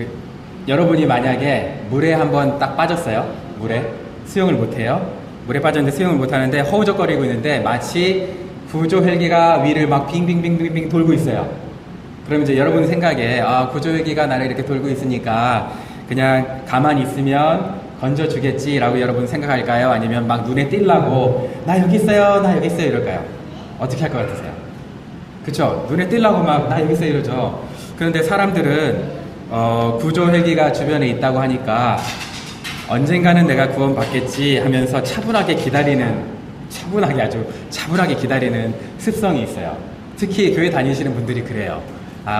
그, 여러분이 만약에 물에 한번 딱 빠졌어요. 물에 수영을 못해요. 물에 빠졌는데 수영을 못하는데 허우적거리고 있는데 마치 구조 헬기가 위를 막 빙빙빙빙빙 돌고 있어요. 그럼 이제 여러분 생각에 구조 헬기가 나를 이렇게 돌고 있으니까 그냥 가만히 있으면 건져주겠지라고 여러분 생각할까요? 아니면 막 눈에 띄려고 나 여기 있어요, 나 여기 있어요 이럴까요? 어떻게 할 것 같으세요? 그쵸? 눈에 띄려고 막 나 여기 있어요 이러죠. 그런데 사람들은 구조 헬기가 주변에 있다고 하니까 언젠가는 내가 구원받겠지 하면서 차분하게 아주 차분하게 기다리는 습성이 있어요. 특히 교회 다니시는 분들이 그래요.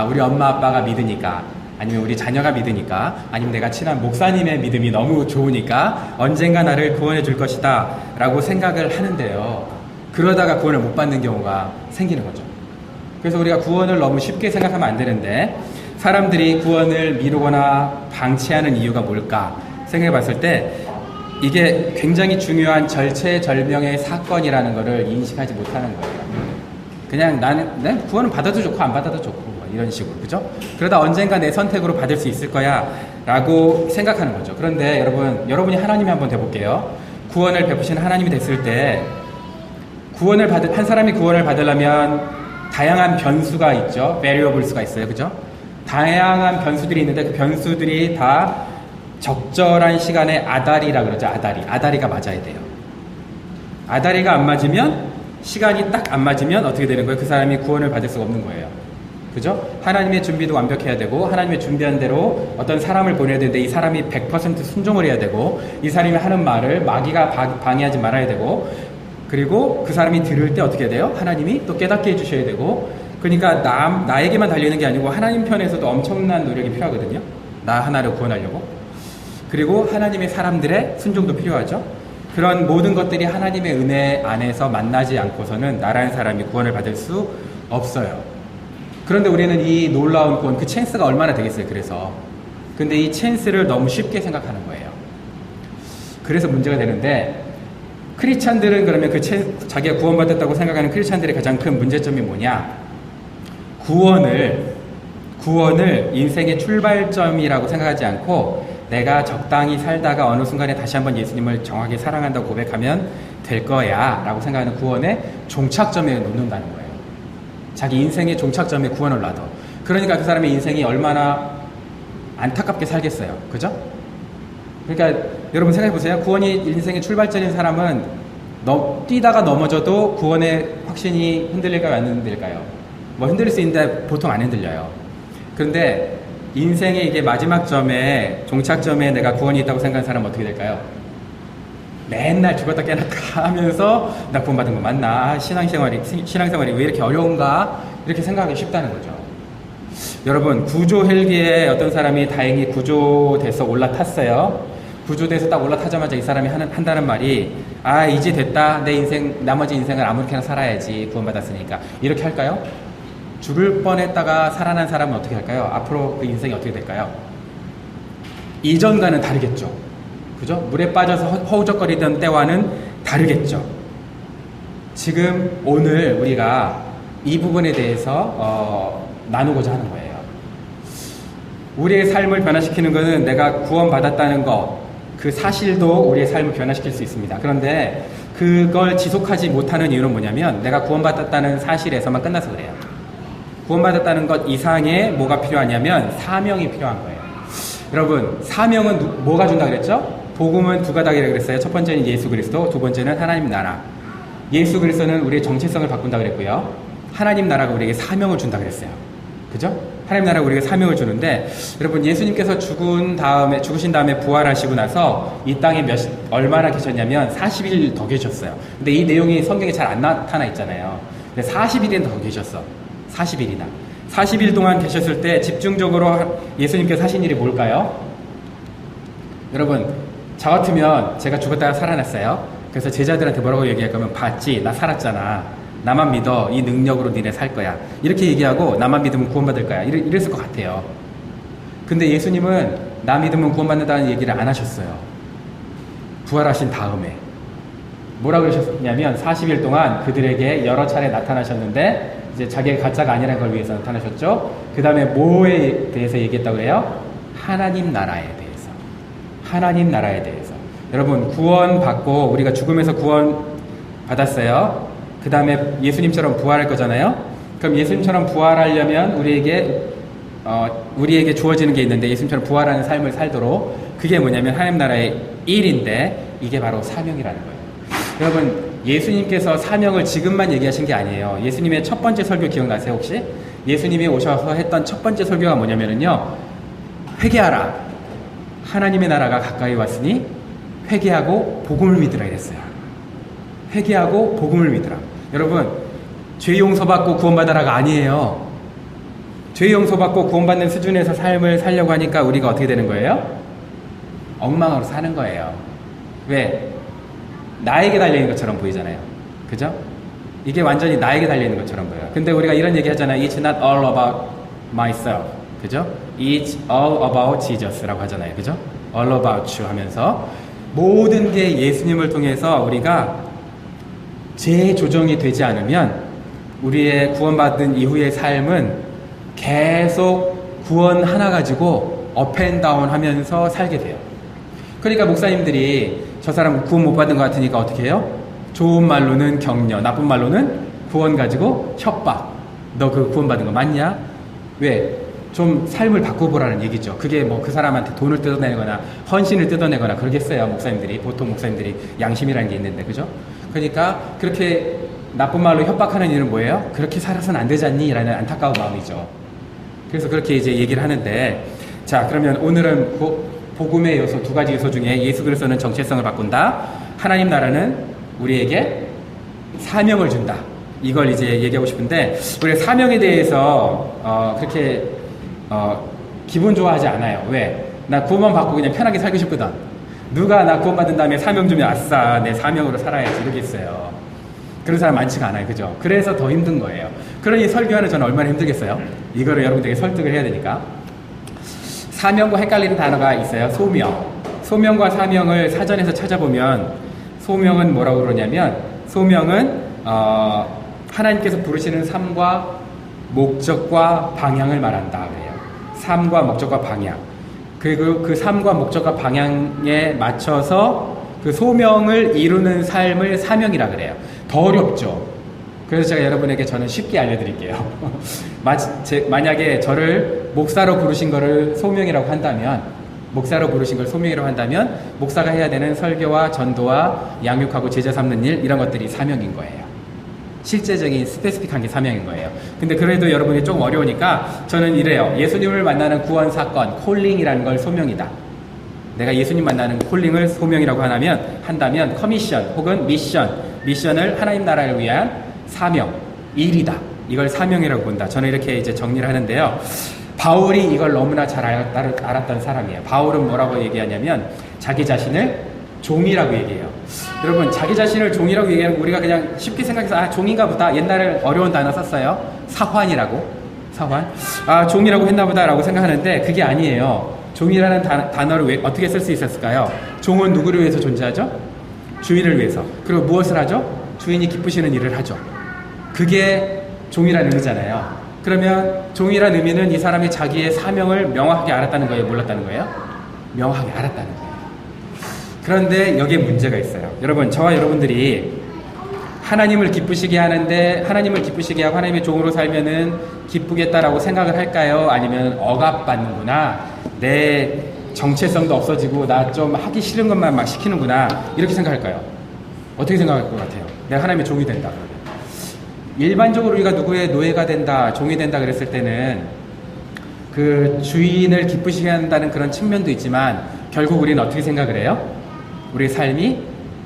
우리 엄마 아빠가 믿으니까, 아니면 우리 자녀가 믿으니까, 아니면 내가 친한 목사님의 믿음이 너무 좋으니까 언젠가 나를 구원해 줄 것이다 라고 생각을 하는데요. 그러다가 구원을 못 받는 경우가 생기는 거죠. 그래서 우리가 구원을 너무 쉽게 생각하면 안 되는데, 사람들이 구원을 미루거나 방치하는 이유가 뭘까 생각해 봤을 때 이게 굉장히 중요한 절체절명의 사건이라는 것을 인식하지 못하는 거예요. 그냥 나는 구원은 받아도 좋고 안 받아도 좋고 뭐 이런 식으로, 그죠? 그러다 언젠가 내 선택으로 받을 수 있을 거야 라고 생각하는 거죠. 그런데 여러분이 하나님이 한번 돼볼게요. 구원을 베푸시는 하나님이 됐을 때 한 사람이 구원을 받으려면 다양한 변수가 있죠. variables가 있어요. 그죠? 다양한 변수들이 있는데 그 변수들이 다 적절한 시간에 아다리라 그러죠. 아다리가 맞아야 돼요. 아다리가 안 맞으면, 시간이 딱 안 맞으면 어떻게 되는 거예요? 그 사람이 구원을 받을 수가 없는 거예요. 그죠? 하나님의 준비도 완벽해야 되고, 하나님의 준비한 대로 어떤 사람을 보내야 되는데 이 사람이 100% 순종을 해야 되고, 이 사람이 하는 말을 마귀가 방해하지 말아야 되고, 그리고 그 사람이 들을 때 어떻게 해야 돼요? 하나님이 또 깨닫게 해주셔야 되고, 그러니까 나에게만 달리는 게 아니고 하나님 편에서도 엄청난 노력이 필요하거든요. 나 하나를 구원하려고. 그리고 하나님의 사람들의 순종도 필요하죠. 그런 모든 것들이 하나님의 은혜 안에서 만나지 않고서는 나라는 사람이 구원을 받을 수 없어요. 그런데 우리는 이 놀라운 구원, 그 찬스가 얼마나 되겠어요. 근데 이 찬스를 너무 쉽게 생각하는 거예요. 그래서 문제가 되는데, 크리스찬들은 그러면 자기가 구원받았다고 생각하는 크리스찬들의 가장 큰 문제점이 뭐냐? 구원을 인생의 출발점이라고 생각하지 않고 내가 적당히 살다가 어느 순간에 다시 한번 예수님을 정확히 사랑한다고 고백하면 될 거야 라고 생각하는 구원의 종착점에 놓는다는 거예요. 자기 인생의 종착점에 구원을 놔둬. 그러니까 그 사람의 인생이 얼마나 안타깝게 살겠어요. 그죠? 그러니까 여러분 생각해 보세요. 구원이 인생의 출발점인 사람은 뛰다가 넘어져도 구원의 확신이 흔들릴까요? 안 흔들릴까요? 뭐 흔들릴 수 있는데 보통 안 흔들려요. 그런데 인생의 이게 마지막 점에, 종착점에 내가 구원이 있다고 생각하는 사람은 어떻게 될까요? 맨날 죽었다 깨났다 하면서 나 구원받은 거 맞나? 신앙생활이 왜 이렇게 어려운가? 이렇게 생각하기 쉽다는 거죠. 여러분, 구조 헬기에 어떤 사람이 다행히 구조돼서 올라탔어요. 구조돼서 딱 올라타자마자 이 사람이 한다는 말이, 이제 됐다. 내 인생, 나머지 인생을 아무렇게나 살아야지. 구원받았으니까. 이렇게 할까요? 죽을 뻔했다가 살아난 사람은 어떻게 할까요? 앞으로 그 인생이 어떻게 될까요? 이전과는 다르겠죠. 그죠? 물에 빠져서 허우적거리던 때와는 다르겠죠. 지금 오늘 우리가 이 부분에 대해서 나누고자 하는 거예요. 우리의 삶을 변화시키는 것은 내가 구원받았다는 것, 그 사실도 우리의 삶을 변화시킬 수 있습니다. 그런데 그걸 지속하지 못하는 이유는 뭐냐면 내가 구원받았다는 사실에서만 끝나서 그래요. 구원받았다는 것 이상의 뭐가 필요하냐면 사명이 필요한 거예요. 여러분, 사명은 뭐가 준다 그랬죠? 복음은 두 가닥이라고 그랬어요. 첫 번째는 예수 그리스도, 두 번째는 하나님 나라. 예수 그리스도는 우리의 정체성을 바꾼다 그랬고요. 하나님 나라가 우리에게 사명을 준다 그랬어요. 그죠? 하나님 나라가 우리에게 사명을 주는데, 여러분, 예수님께서 죽으신 다음에 부활하시고 나서 이 땅에 얼마나 계셨냐면 40일 더 계셨어요. 근데 이 내용이 성경에 잘 안 나타나 있잖아요. 근데 40일이나 더 계셨어. 40일이나. 40일 동안 계셨을 때 집중적으로 예수님께서 하신 일이 뭘까요? 여러분, 저 같으면 제가 죽었다가 살아났어요. 그래서 제자들한테 뭐라고 얘기할 거면, 봤지? 나 살았잖아. 나만 믿어. 이 능력으로 니네 살 거야. 이렇게 얘기하고 나만 믿으면 구원받을 거야. 이랬을 것 같아요. 근데 예수님은 나 믿으면 구원받는다는 얘기를 안 하셨어요. 부활하신 다음에. 뭐라고 그러셨냐면 40일 동안 그들에게 여러 차례 나타나셨는데 이제 자기가 가짜가 아니라는 걸 위해서 나타나셨죠. 그 다음에 뭐에 대해서 얘기했다고 그래요? 하나님 나라에 대해서. 하나님 나라에 대해서. 여러분, 구원 받고 우리가 죽음에서 구원 받았어요. 그 다음에 예수님처럼 부활할 거잖아요. 그럼 예수님처럼 부활하려면 우리에게 주어지는 게 있는데, 예수님처럼 부활하는 삶을 살도록, 그게 뭐냐면 하나님 나라의 일인데, 이게 바로 사명이라는 거예요. 여러분, 예수님께서 사명을 지금만 얘기하신 게 아니에요. 예수님의 첫 번째 설교 기억나세요, 혹시? 예수님이 오셔서 했던 첫 번째 설교가 뭐냐면요, 회개하라, 하나님의 나라가 가까이 왔으니 회개하고 복음을 믿으라 이랬어요. 회개하고 복음을 믿으라. 여러분, 죄 용서받고 구원받아라가 아니에요. 죄 용서받고 구원받는 수준에서 삶을 살려고 하니까 우리가 어떻게 되는 거예요? 엉망으로 사는 거예요. 왜? 나에게 달려있는 것처럼 보이잖아요. 그죠? 이게 완전히 나에게 달려있는 것처럼 보여요. 근데 우리가 이런 얘기 하잖아요. It's not all about myself. 그죠? It's all about Jesus 라고 하잖아요. 그죠? All about you 하면서 모든 게 예수님을 통해서 우리가 재조정이 되지 않으면 우리의 구원받은 이후의 삶은 계속 구원 하나 가지고 업앤다운 하면서 살게 돼요. 그러니까 목사님들이 저 사람 구원 못 받은 것 같으니까 어떻게 해요? 좋은 말로는 격려, 나쁜 말로는 구원 가지고 협박. 너 그 구원 받은 거 맞냐? 왜? 좀 삶을 바꿔보라는 얘기죠. 그게 뭐 그 사람한테 돈을 뜯어내거나 헌신을 뜯어내거나 그러겠어요. 목사님들이, 보통 목사님들이 양심이라는 게 있는데, 그죠? 그러니까 그렇게 나쁜 말로 협박하는 일은 뭐예요? 그렇게 살아서는 안 되지 않니? 라는 안타까운 마음이죠. 그래서 그렇게 이제 얘기를 하는데, 자, 그러면 오늘은 복음의 요소, 두 가지 요소 중에 예수 그리스도는 정체성을 바꾼다, 하나님 나라는 우리에게 사명을 준다, 이걸 이제 얘기하고 싶은데, 우리가 사명에 대해서 그렇게 기분 좋아하지 않아요. 왜? 나 구원만 받고 그냥 편하게 살고 싶거든. 누가 나 구원 받은 다음에 사명 주면 아싸, 내 사명으로 살아야지 이러겠어요. 그런 사람 많지가 않아요. 그죠? 그래서 더 힘든 거예요. 그러니 설교하는 저는 얼마나 힘들겠어요? 이거를 여러분들에게 설득을 해야 되니까. 사명과 헷갈리는 단어가 있어요. 소명. 소명과 사명을 사전에서 찾아보면, 소명은 뭐라고 그러냐면, 소명은 하나님께서 부르시는 삶과 목적과 방향을 말한다 그래요. 삶과 목적과 방향. 그리고 그 삶과 목적과 방향에 맞춰서 그 소명을 이루는 삶을 사명이라 그래요. 더 어렵죠. 그래서 제가 여러분에게 저는 쉽게 알려드릴게요. 만약에 저를 목사로 부르신 거를 소명이라고 한다면, 목사로 부르신 걸 소명이라고 한다면, 목사가 해야 되는 설교와 전도와 양육하고 제자 삼는 일, 이런 것들이 사명인 거예요. 실제적인 스페시픽한 게 사명인 거예요. 근데 그래도 여러분이 조금 어려우니까 저는 이래요. 예수님을 만나는 구원 사건, 콜링이라는 걸 소명이다. 내가 예수님 만나는 콜링을 소명이라고 한다면 커미션 혹은 미션을 하나님 나라를 위한 사명, 일이다. 이걸 사명이라고 본다. 저는 이렇게 이제 정리를 하는데요. 바울이 이걸 너무나 잘 알았던 사람이에요. 바울은 뭐라고 얘기하냐면 자기 자신을 종이라고 얘기해요. 여러분, 자기 자신을 종이라고 얘기하면 우리가 그냥 쉽게 생각해서 종인가 보다. 옛날에 어려운 단어 썼어요. 사환이라고. 사환. 종이라고 했나 보다 라고 생각하는데 그게 아니에요. 종이라는 단어를 왜 어떻게 쓸 수 있었을까요? 종은 누구를 위해서 존재하죠? 주인을 위해서. 그리고 무엇을 하죠? 주인이 기쁘시는 일을 하죠. 그게 종이라는 의미잖아요. 그러면 종이라는 의미는 이 사람이 자기의 사명을 명확하게 알았다는 거예요? 몰랐다는 거예요? 명확하게 알았다는 거예요. 그런데 여기에 문제가 있어요. 여러분, 저와 여러분들이 하나님을 기쁘시게 하는데, 하나님을 기쁘시게 하고 하나님의 종으로 살면은 기쁘겠다라고 생각을 할까요? 아니면 억압받는구나, 내 정체성도 없어지고 나 좀 하기 싫은 것만 막 시키는구나, 이렇게 생각할까요? 어떻게 생각할 것 같아요? 내가 하나님의 종이 된다 그러면. 일반적으로 우리가 누구의 노예가 된다, 종이 된다 그랬을 때는 그 주인을 기쁘시게 한다는 그런 측면도 있지만, 결국 우리는 어떻게 생각을 해요? 우리의 삶이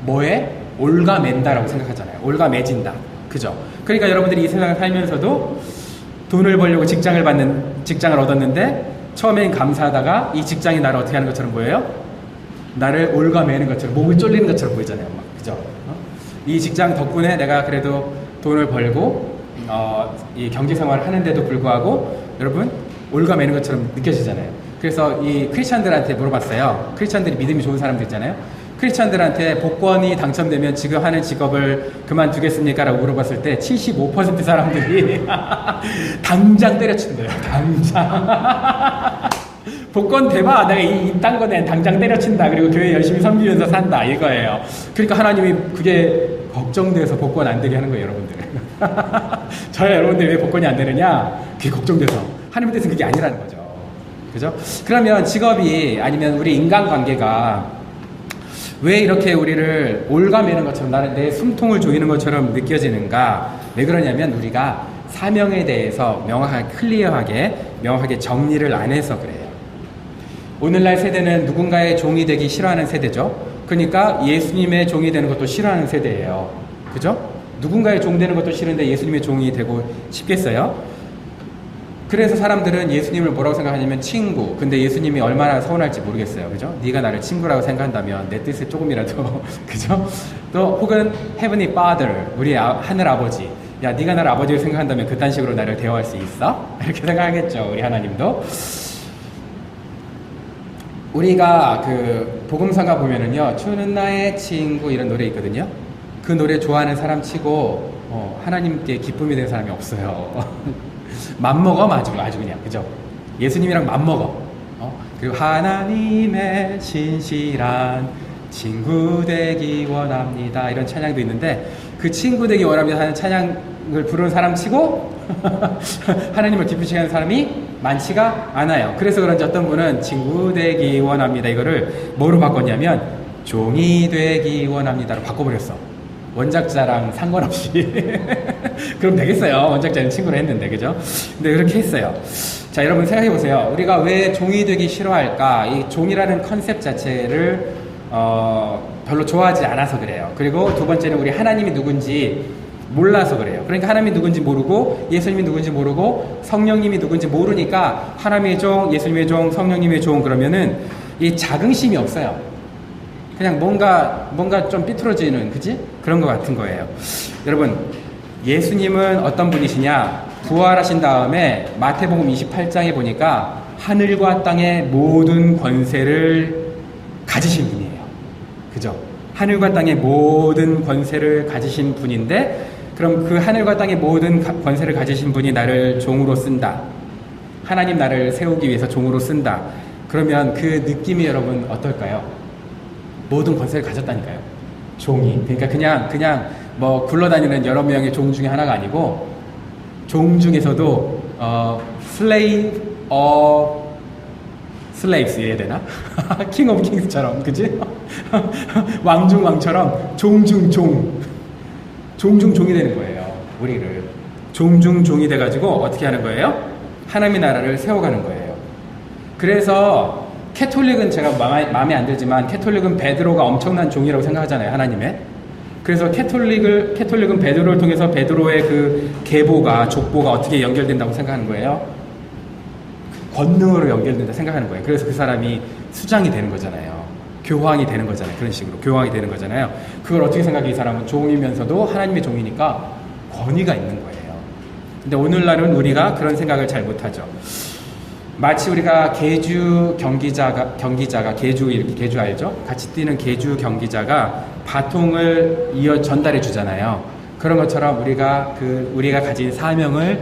뭐에? 올가맨다라고 생각하잖아요. 올가매진다. 그죠? 그러니까 여러분들이 이 세상을 살면서도 돈을 벌려고 직장을 얻었는데 처음엔 감사하다가 이 직장이 나를 어떻게 하는 것처럼 보여요? 나를 올가매는 것처럼, 목을 졸리는 것처럼 보이잖아요. 막. 그죠? 이 직장 덕분에 내가 그래도 돈을 벌고 이 경제 생활을 하는데도 불구하고 여러분 올가매는 것처럼 느껴지잖아요. 그래서 이 크리스찬들한테 물어봤어요. 크리스찬들이 믿음이 좋은 사람들 있잖아요. 크리스찬들한테 복권이 당첨되면 지금 하는 직업을 그만두겠습니까? 라고 물어봤을 때 75% 사람들이 당장 때려치는 거예요. 당장. 복권 대박. 내가 이딴 거는 당장 때려친다. 그리고 교회 열심히 섬기면서 산다. 이거예요. 그러니까 하나님이 그게 걱정돼서 복권 안 되게 하는 거예요, 여러분들. 저야 여러분들 왜 복권이 안 되느냐? 그게 걱정돼서. 하나님한테서는 그게 아니라는 거죠. 그죠? 그러면 직업이 아니면 우리 인간관계가 왜 이렇게 우리를 올가매는 것처럼 나는 내 숨통을 조이는 것처럼 느껴지는가? 왜 그러냐면 우리가 사명에 대해서 명확하게 클리어하게 명확하게 정리를 안 해서 그래요. 오늘날 세대는 누군가의 종이 되기 싫어하는 세대죠. 그러니까 예수님의 종이 되는 것도 싫어하는 세대예요. 그죠? 누군가의 종 되는 것도 싫은데 예수님의 종이 되고 싶겠어요? 그래서 사람들은 예수님을 뭐라고 생각하냐면 친구. 근데 예수님이 얼마나 서운할지 모르겠어요. 그죠? 네가 나를 친구라고 생각한다면 내 뜻을 조금이라도 그죠? 또 혹은 Heavenly Father, 우리 하늘 아버지. 야, 네가 나를 아버지로 생각한다면 그딴 식으로 나를 대화할 수 있어? 이렇게 생각하겠죠. 우리 하나님도. 우리가 그 복음서가 보면은요, 주는 나의 친구 이런 노래 있거든요. 그 노래 좋아하는 사람 치고 하나님께 기쁨이 되는 사람이 없어요. 맘먹어 아주 그냥 그죠? 예수님이랑 맘먹어. 그리고 하나님의 신실한 친구 되기 원합니다. 이런 찬양도 있는데 그 친구 되기 원합니다 하는 찬양을 부르는 사람 치고 하나님을 기쁘시게 하는 사람이 많지가 않아요. 그래서 그런지 어떤 분은 친구 되기 원합니다 이거를 뭐로 바꿨냐면 종이 되기 원합니다로 바꿔버렸어. 원작자랑 상관없이. 그럼 되겠어요. 원작자는 친구로 했는데, 그죠? 근데 그렇게 했어요. 자, 여러분 생각해 보세요. 우리가 왜 종이 되기 싫어할까? 이 종이라는 컨셉 자체를 별로 좋아하지 않아서 그래요. 그리고 두 번째는 우리 하나님이 누군지 몰라서 그래요. 그러니까 하나님이 누군지 모르고 예수님이 누군지 모르고 성령님이 누군지 모르니까 하나님의 종, 예수님의 종, 성령님의 종 그러면은 이 자긍심이 없어요. 그냥 뭔가 좀 삐뚤어지는, 그지? 그런 것 같은 거예요. 여러분, 예수님은 어떤 분이시냐? 부활하신 다음에 마태복음 28장에 보니까 하늘과 땅의 모든 권세를 가지신 분이에요. 그죠? 하늘과 땅의 모든 권세를 가지신 분인데, 그럼 그 하늘과 땅의 모든 권세를 가지신 분이 나를 종으로 쓴다. 하나님 나를 세우기 위해서 종으로 쓴다. 그러면 그 느낌이 여러분 어떨까요? 모든 권세를 가졌다니까요. 종이. 그러니까 그냥 뭐 굴러다니는 여러 명의 종 중에 하나가 아니고 종 중에서도 slave of slaves 이래야 되나? king of kings처럼, 그치? 왕중 왕처럼 종중 종이 되는 거예요. 우리를 종중 종이 돼가지고 어떻게 하는 거예요? 하나님의 나라를 세워가는 거예요. 그래서 캐톨릭은 제가 마음에 안 들지만 캐톨릭은 베드로가 엄청난 종이라고 생각하잖아요. 하나님의. 그래서 캐톨릭은 베드로를 통해서 베드로의 그 계보가 족보가 어떻게 연결된다고 생각하는 거예요. 권능으로 연결된다 생각하는 거예요. 그래서 그 사람이 수장이 되는 거잖아요. 교황이 되는 거잖아요. 그런 식으로 교황이 되는 거잖아요. 그걸 어떻게 생각해? 이 사람은 종이면서도 하나님의 종이니까 권위가 있는 거예요. 근데 오늘날은 우리가 그런 생각을 잘 못하죠. 마치 우리가 계주 경기자가 계주 이렇게 계주 알죠? 같이 뛰는 계주 경기자가 바통을 전달해 주잖아요. 그런 것처럼 우리가 가진 사명을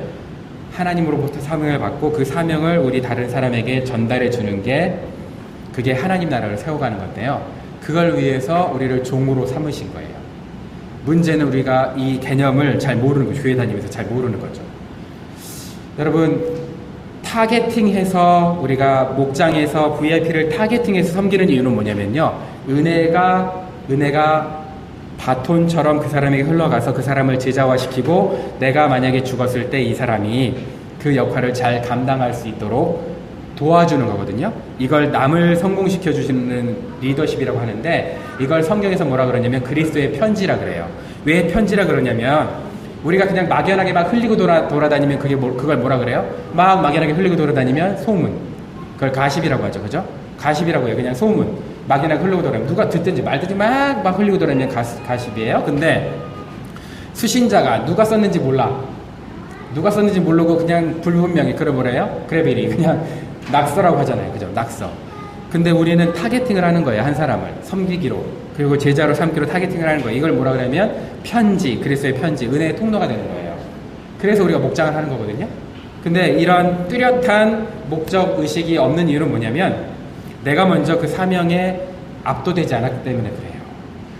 하나님으로부터 사명을 받고 그 사명을 우리 다른 사람에게 전달해 주는 게 그게 하나님 나라를 세워가는 건데요. 그걸 위해서 우리를 종으로 삼으신 거예요. 문제는 우리가 이 개념을 잘 모르는 거죠. 교회 다니면서 잘 모르는 거죠. 여러분, 타겟팅해서 우리가 목장에서 VIP를 타겟팅해서 섬기는 이유는 뭐냐면요. 은혜가 바톤처럼 그 사람에게 흘러가서 그 사람을 제자화시키고 내가 만약에 죽었을 때 이 사람이 그 역할을 잘 감당할 수 있도록 도와주는 거거든요. 이걸 남을 성공시켜 주시는 리더십이라고 하는데 이걸 성경에서 뭐라 그러냐면 그리스도의 편지라 그래요. 왜 편지라 그러냐면 우리가 그냥 막연하게 막 흘리고 돌아다니면 그걸 뭐라 그래요? 막 막연하게 흘리고 돌아다니면 소문. 그걸 가십이라고 하죠. 그죠? 가십이라고 해요. 그냥 소문. 막연하게 흘리고 돌아다니면 누가 듣든지 말든지 막 흘리고 돌아다니면 가십이에요. 근데 수신자가 누가 썼는지 몰라. 누가 썼는지 모르고 그냥 불분명히 그래 뭐래요? 그래베리 그냥 낙서라고 하잖아요. 그죠? 낙서. 근데 우리는 타겟팅을 하는 거예요. 한 사람을 섬기기로 그리고 제자로 삼기로 타겟팅을 하는 거예요. 이걸 뭐라 그러면 편지, 그리스도의 편지, 은혜의 통로가 되는 거예요. 그래서 우리가 목장을 하는 거거든요. 근데 이런 뚜렷한 목적 의식이 없는 이유는 뭐냐면 내가 먼저 그 사명에 압도되지 않았기 때문에 그래요.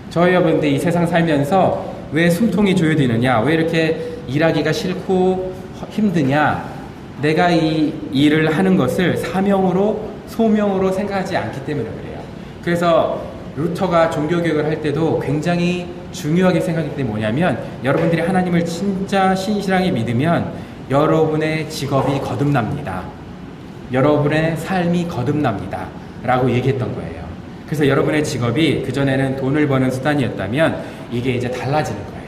저희 여러분들 이 세상 살면서 왜 숨통이 조여지느냐, 왜 이렇게 일하기가 싫고 힘드냐, 내가 이 일을 하는 것을 사명으로 소명으로 생각하지 않기 때문에 그래요. 그래서 루터가 종교개혁을 할 때도 굉장히 중요하게 생각했기 때문에 뭐냐면 여러분들이 하나님을 진짜 신실하게 믿으면 여러분의 직업이 거듭납니다. 여러분의 삶이 거듭납니다. 라고 얘기했던 거예요. 그래서 여러분의 직업이 그전에는 돈을 버는 수단이었다면 이게 이제 달라지는 거예요.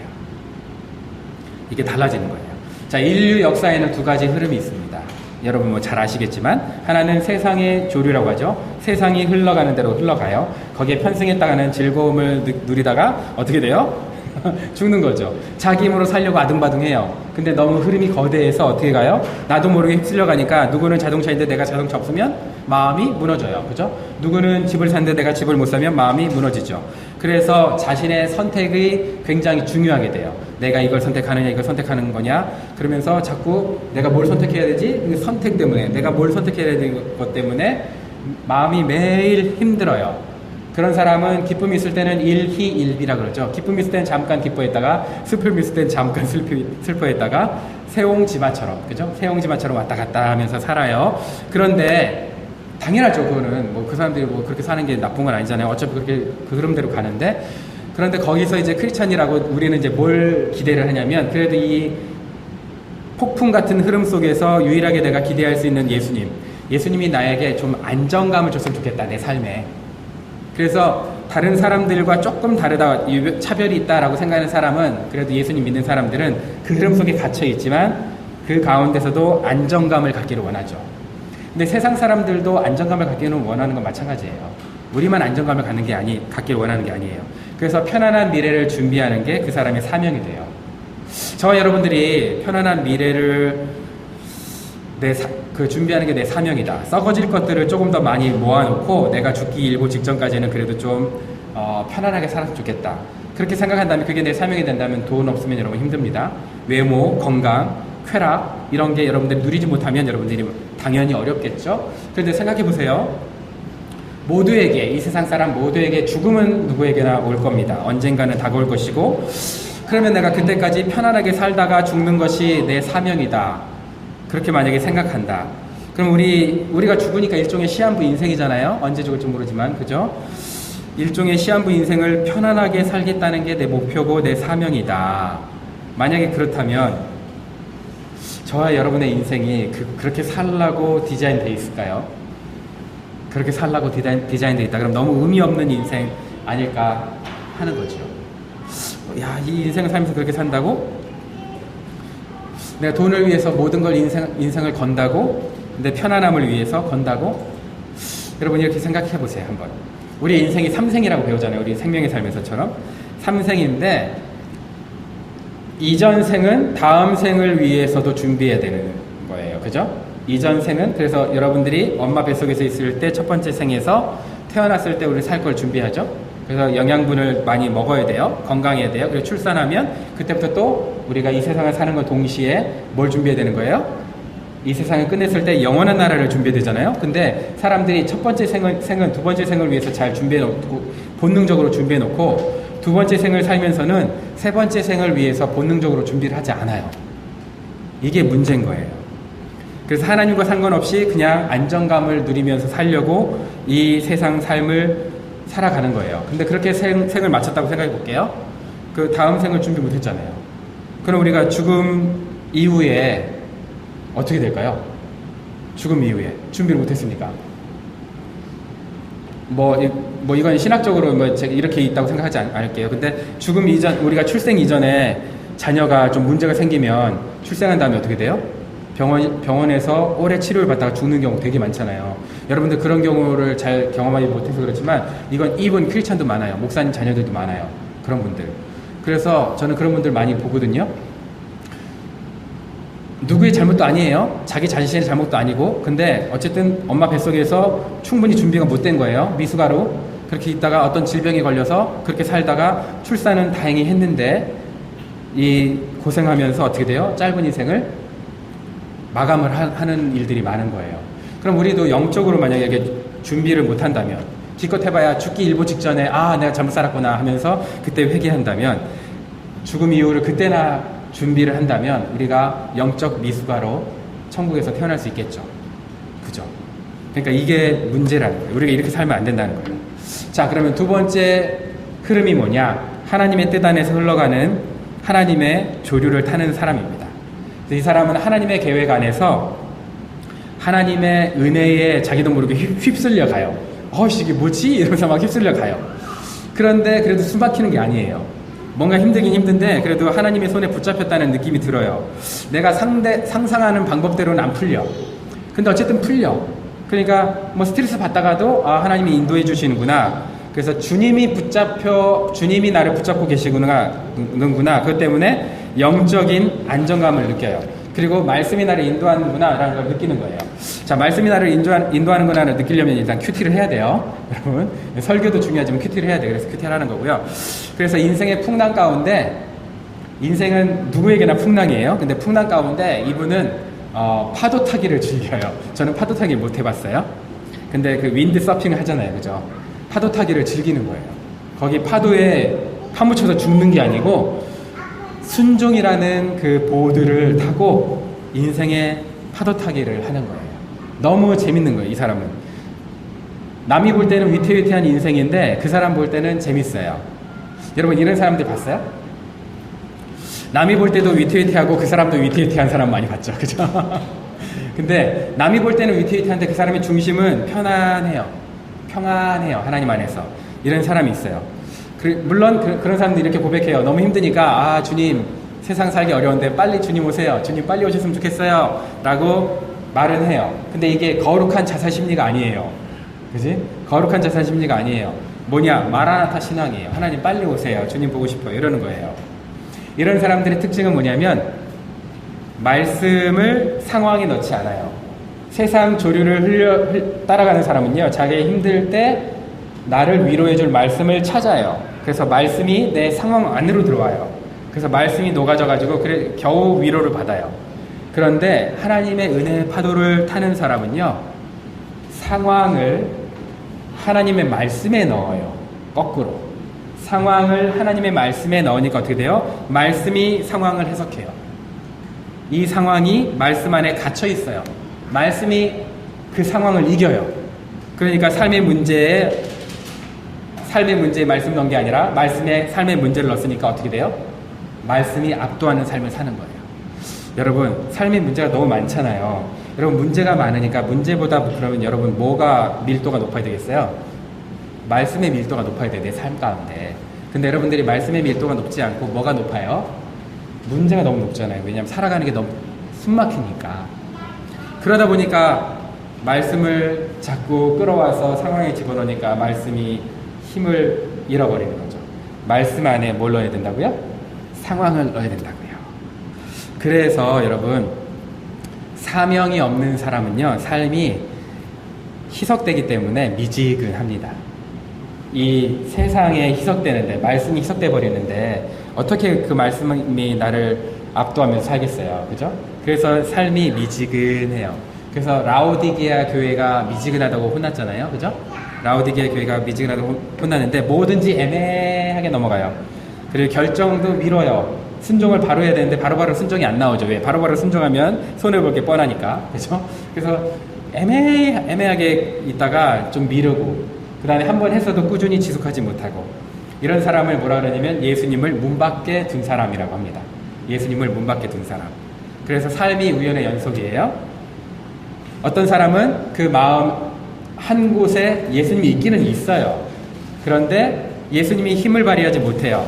이게 달라지는 거예요. 자, 인류 역사에는 두 가지 흐름이 있습니다. 여러분 뭐 잘 아시겠지만 하나는 세상의 조류라고 하죠. 세상이 흘러가는 대로 흘러가요. 거기에 편승했다가는 즐거움을 누리다가 어떻게 돼요? 죽는 거죠. 자기 힘으로 살려고 아등바등해요. 근데 너무 흐름이 거대해서 어떻게 가요? 나도 모르게 휩쓸려 가니까 누구는 자동차인데 내가 자동차 없으면 마음이 무너져요. 그죠? 누구는 집을 사는데 내가 집을 못 사면 마음이 무너지죠. 그래서 자신의 선택이 굉장히 중요하게 돼요. 내가 이걸 선택하느냐 이걸 선택하는 거냐, 그러면서 자꾸 내가 뭘 선택해야 되지? 그 선택 때문에, 내가 뭘 선택해야 되는 것 때문에 마음이 매일 힘들어요. 그런 사람은 기쁨이 있을 때는 일희일비라 그러죠. 기쁨이 있을 때는 잠깐 기뻐했다가 슬픔이 있을 때는 잠깐 슬퍼했다가 새옹지마처럼, 그죠? 새옹지마처럼 왔다 갔다 하면서 살아요. 그런데 당연하죠. 그거는 뭐 그 사람들이 뭐 그렇게 사는 게 나쁜 건 아니잖아요. 어차피 그렇게 그 흐름대로 가는데, 그런데 거기서 이제 크리스찬이라고 우리는 이제 뭘 기대를 하냐면, 그래도 이 폭풍 같은 흐름 속에서 유일하게 내가 기대할 수 있는 예수님이 나에게 좀 안정감을 줬으면 좋겠다, 내 삶에. 그래서 다른 사람들과 조금 다르다, 차별이 있다라고 생각하는 사람은, 그래도 예수님 믿는 사람들은 그 흐름 속에 갇혀 있지만 그 가운데서도 안정감을 갖기를 원하죠. 근데 세상 사람들도 안정감을 갖기는 원하는 건 마찬가지예요. 우리만 안정감을 갖기를 원하는 게 아니에요. 그래서 편안한 미래를 준비하는 게 그 사람의 사명이 돼요. 저와 여러분들이 편안한 미래를 준비하는 게 내 사명이다. 썩어질 것들을 조금 더 많이 모아놓고 내가 죽기 일보 직전까지는 그래도 좀 편안하게 살았으면 좋겠다. 그렇게 생각한다면, 그게 내 사명이 된다면 돈 없으면 여러분 힘듭니다. 외모, 건강, 쾌락 이런 게 여러분들이 누리지 못하면 여러분들이 당연히 어렵겠죠. 그런데 생각해 보세요. 모두에게, 이 세상 사람 모두에게 죽음은 누구에게나 올 겁니다. 언젠가는 다가올 것이고, 그러면 내가 그때까지 편안하게 살다가 죽는 것이 내 사명이다. 그렇게 만약에 생각한다. 그럼 우리가 죽으니까 일종의 시한부 인생이잖아요. 언제 죽을지 모르지만, 그죠? 일종의 시한부 인생을 편안하게 살겠다는 게 내 목표고 내 사명이다. 만약에 그렇다면 저와 여러분의 인생이 그렇게 살라고 디자인되어 있을까요? 그렇게 살라고 디자인되어 있다. 그럼 너무 의미 없는 인생 아닐까 하는 거죠. 야, 이 인생을 살면서 그렇게 산다고? 내가 돈을 위해서 모든 걸 인생을 건다고? 내 편안함을 위해서 건다고? 여러분 이렇게 생각해 보세요. 한번. 우리 인생이 3생이라고 배우잖아요. 우리 생명의 삶에서처럼 3생인데 이전 생은 다음 생을 위해서도 준비해야 되는 거예요. 그죠? 이전 생은, 그래서 여러분들이 엄마 뱃속에서 있을 때 첫 번째 생에서 태어났을 때 우리 살 걸 준비하죠. 그래서 영양분을 많이 먹어야 돼요. 건강해야 돼요. 그리고 출산하면 그때부터 또 우리가 이 세상을 사는 것 동시에 뭘 준비해야 되는 거예요? 이 세상을 끝냈을 때 영원한 나라를 준비해야 되잖아요. 근데 사람들이 첫 번째 생은 두 번째 생을 위해서 잘 준비해놓고, 본능적으로 준비해놓고, 두 번째 생을 살면서는 세 번째 생을 위해서 본능적으로 준비를 하지 않아요. 이게 문제인 거예요. 그래서 하나님과 상관없이 그냥 안정감을 누리면서 살려고 이 세상 삶을 살아가는 거예요. 근데 그렇게 생을 마쳤다고 생각해 볼게요. 그 다음 생을 준비 못 했잖아요. 그럼 우리가 죽음 이후에 어떻게 될까요? 죽음 이후에 준비를 못 했으니까. 이건 신학적으로 제가 이렇게 있다고 생각하지 않을게요. 근데 죽음 이전, 우리가 출생 이전에 자녀가 좀 문제가 생기면 출생한 다음에 어떻게 돼요? 병원에서 오래 치료를 받다가 죽는 경우 되게 많잖아요. 여러분들 그런 경우를 잘 경험하지 못해서 그렇지만 이건 이분 크리스찬도 많아요. 목사님 자녀들도 많아요. 그런 분들. 그래서 저는 그런 분들 많이 보거든요. 누구의 잘못도 아니에요. 자기 자신의 잘못도 아니고. 근데 어쨌든 엄마 뱃속에서 충분히 준비가 못 된 거예요. 미숙아로. 그렇게 있다가 어떤 질병에 걸려서 그렇게 살다가 출산은 다행히 했는데 이 고생하면서 어떻게 돼요? 짧은 인생을 마감을 하는 일들이 많은 거예요. 그럼 우리도 영적으로 만약에 준비를 못한다면, 기껏 해봐야 죽기 일보 직전에 내가 잘못 살았구나 하면서 그때 회개한다면, 죽음 이후를 그때나 준비를 한다면 우리가 영적 미숙아로 천국에서 태어날 수 있겠죠. 그죠? 그러니까 이게 문제라는 거예요. 우리가 이렇게 살면 안 된다는 거예요. 자, 그러면 두 번째 흐름이 뭐냐? 하나님의 뜻 안에서 흘러가는 하나님의 조류를 타는 사람입니다. 이 사람은 하나님의 계획 안에서 하나님의 은혜에 자기도 모르게 휩쓸려 가요. 이게 뭐지? 이러면서 막 휩쓸려 가요. 그런데 그래도 숨 막히는 게 아니에요. 뭔가 힘들긴 힘든데 그래도 하나님의 손에 붙잡혔다는 느낌이 들어요. 내가 상상하는 방법대로는 안 풀려. 근데 어쨌든 풀려. 그러니까 뭐 스트레스 받다가도 하나님이 인도해 주시는구나. 그래서 주님이 나를 붙잡고 계시구나. 그것 때문에 영적인 안정감을 느껴요. 그리고 말씀이 나를 인도하는구나 라는 걸 느끼는 거예요. 자, 말씀이 나를 인도하는구나를 느끼려면 일단 큐티를 해야 돼요. 여러분, 설교도 중요하지만 큐티를 해야 돼요. 그래서 큐티를 하는 거고요. 그래서 인생의 풍랑 가운데, 인생은 누구에게나 풍랑이에요. 근데 풍랑 가운데 이분은 파도 타기를 즐겨요. 저는 파도 타기 못 해봤어요. 근데 그 윈드 서핑을 하잖아요. 그죠? 파도 타기를 즐기는 거예요. 거기 파도에 파묻혀서 죽는 게 아니고 순종이라는 그 보드를 타고 인생의 파도 타기를 하는 거예요. 너무 재밌는 거예요. 이 사람은 남이 볼 때는 위태위태한 인생인데 그 사람 볼 때는 재밌어요. 여러분, 이런 사람들 봤어요? 남이 볼 때도 위태위태하고 그 사람도 위태위태한 사람 많이 봤죠. 그죠? 근데 남이 볼 때는 위태위태한데 그 사람의 중심은 편안해요. 하나님 안에서. 이런 사람이 있어요. 물론 그런 사람들이 이렇게 고백해요. 너무 힘드니까 주님, 세상 살기 어려운데 빨리 주님 오세요. 주님 빨리 오셨으면 좋겠어요. 라고 말은 해요. 근데 이게 거룩한 자살심리가 아니에요. 그지? 거룩한 자살심리가 아니에요. 뭐냐? 마라나타 신앙이에요. 하나님 빨리 오세요. 주님 보고 싶어요. 이러는 거예요. 이런 사람들의 특징은 뭐냐면 말씀을 상황에 넣지 않아요. 세상 조류를 따라가는 사람은요, 자기 힘들 때 나를 위로해줄 말씀을 찾아요. 그래서 말씀이 내 상황 안으로 들어와요. 그래서 말씀이 녹아져가지고 겨우 위로를 받아요. 그런데 하나님의 은혜의 파도를 타는 사람은요, 상황을 하나님의 말씀에 넣어요. 거꾸로. 상황을 하나님의 말씀에 넣으니까 어떻게 돼요? 말씀이 상황을 해석해요. 이 상황이 말씀 안에 갇혀 있어요. 말씀이 그 상황을 이겨요. 그러니까 삶의 문제에 말씀 넣은 게 아니라 말씀에 삶의 문제를 넣었으니까 어떻게 돼요? 말씀이 압도하는 삶을 사는 거예요. 여러분, 삶의 문제가 너무 많잖아요. 여러분, 문제가 많으니까 문제보다 그러면 여러분 뭐가 밀도가 높아야 되겠어요? 말씀의 밀도가 높아야 돼요. 내 삶 가운데. 근데 여러분들이 말씀의 밀도가 높지 않고 뭐가 높아요? 문제가 너무 높잖아요. 왜냐하면 살아가는 게 너무 숨막히니까. 그러다 보니까 말씀을 자꾸 끌어와서 상황에 집어넣으니까 말씀이 힘을 잃어버리는 거죠. 말씀 안에 뭘 넣어야 된다고요? 상황을 넣어야 된다고요. 그래서 여러분, 사명이 없는 사람은요, 삶이 희석되기 때문에 미지근합니다. 이 세상에 희석되는데, 말씀이 희석돼 버리는데 어떻게 그 말씀이 나를 압도하면서 살겠어요. 그죠? 그래서 삶이 미지근해요. 그래서 라오디게아 교회가 미지근하다고 혼났잖아요. 그죠? 라오디게아 교회가 미지근하다고 혼났는데 뭐든지 애매하게 넘어가요. 그리고 결정도 미뤄요. 순종을 바로 해야 되는데 바로바로 순종이 안 나오죠. 왜? 바로바로 순종하면 손해볼 게 뻔하니까. 그죠? 그래서 애매하게 있다가 좀 미루고, 그 다음에 한 번 했어도 꾸준히 지속하지 못하고, 이런 사람을 뭐라 그러냐면 예수님을 문 밖에 둔 사람이라고 합니다. 예수님을 문 밖에 둔 사람. 그래서 삶이 우연의 연속이에요. 어떤 사람은 그 마음 한 곳에 예수님이 있기는 있어요. 그런데 예수님이 힘을 발휘하지 못해요.